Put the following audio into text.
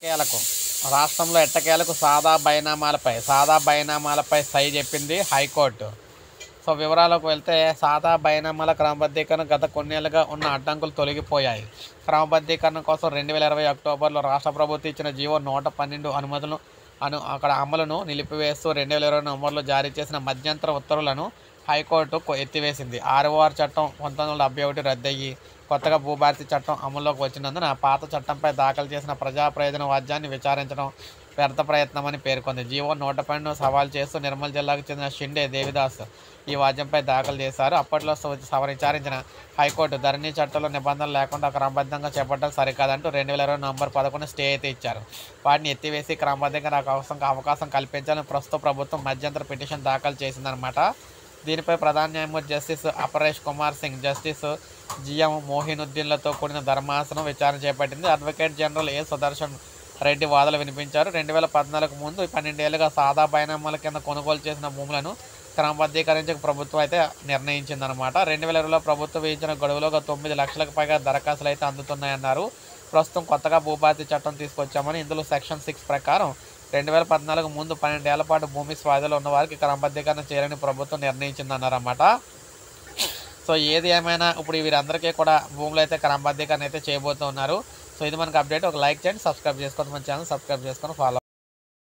ఎట్టకేలకు రాష్ట్రంలో ఎట్టకేలకు సాదా బైనామాలపై సై చెప్పింది హైకోర్టు. సో వివరాలకు వెళ్తే సాదా బైనామాల క్రమబద్ధీకరణ గత కొన్నేళ్లుగా ఉన్న అడ్డంకులు తొలగిపోయాయి. క్రమబద్ధీకరణ కోసం 2020 అక్టోబర్లో రాష్ట్ర ప్రభుత్వం ఇచ్చిన జీవో 112 అనుమతులను అమలును నిలిపివేస్తూ 2020 నవంబర్లో జారీ చేసిన మధ్యంతర ఉత్తర్వులను హైకోర్టు ఎత్తివేసింది. ఆర్ఓఆర్ చట్టం 1971 రద్దయ్యి కొత్తగా భూభారతి చట్టం అమల్లోకి వచ్చినందున పాత చట్టంపై దాఖలు చేసిన ప్రజా ప్రయోజన వాద్యాన్ని విచారించడం వ్యర్థ ప్రయత్నమని పేర్కొంది. జీవో 112ను సవాల్ చేస్తూ నిర్మల్ జిల్లాకు చెందిన షిండే దేవిదాస్ ఈ వాద్యంపై దాఖలు చేశారు. అప్పట్లో విచారించిన హైకోర్టు ధరణి చట్టంలో నిబంధనలు లేకుండా క్రమబద్ధంగా చేపట్టడం సరికాదంటూ 2020 నవంబర్ 11 స్టే అయితే ఇచ్చారు. వాటిని ఎత్తివేసి క్రమబద్ధంగా అవకాశం కల్పించాలని ప్రస్తుత ప్రభుత్వం మధ్యంతర పిటిషన్ దాఖలు చేసిందనమాట. దీనిపై ప్రధాన న్యాయమూర్తి justice Aparesh Kumar Singh, justice GM మోహినుద్దీన్లతో కూడిన ధర్మాసనం విచారణ చేపట్టింది. Advocate general A Sudarshan Reddy వాదనలు వినిపించారు. 2014 ముందు 12 ఏళ్లుగా సాదా బైనామాల కింద కొనుగోలు చేసిన భూములను క్రమబద్ధీకరించక ప్రభుత్వం అయితే నిర్ణయించిందనమాట. 2020లో ప్రభుత్వం విధించిన గడువులోగా 9 లక్షలకు పైగా దరఖాస్తులు అయితే అందుతున్నాయన్నారు. ప్రస్తుతం కొత్తగా భూభారతి చట్టం తీసుకొచ్చామని, ఇందులో సెక్షన్ 6 ప్రకారం 2014 ముందు 12 ఏళ్ల పాటు భూమి స్వాధీనంలో ఉన్న వారికి క్రమబద్ధీకరణ చేయాలని ప్రభుత్వం నిర్ణయించిందన్నారన్నమాట. సో ఏది ఏమైనా ఇప్పుడు వీరందరికీ కూడా భూములు అయితే క్రమబద్ధీకరణ అయితే చేయబోతున్నారు. సో ఇది మనకు అప్డేట్. ఒక లైక్ చేయండి, సబ్స్క్రైబ్ చేసుకోండి, మన ఛానల్ సబ్స్క్రైబ్ చేసుకొని ఫాలో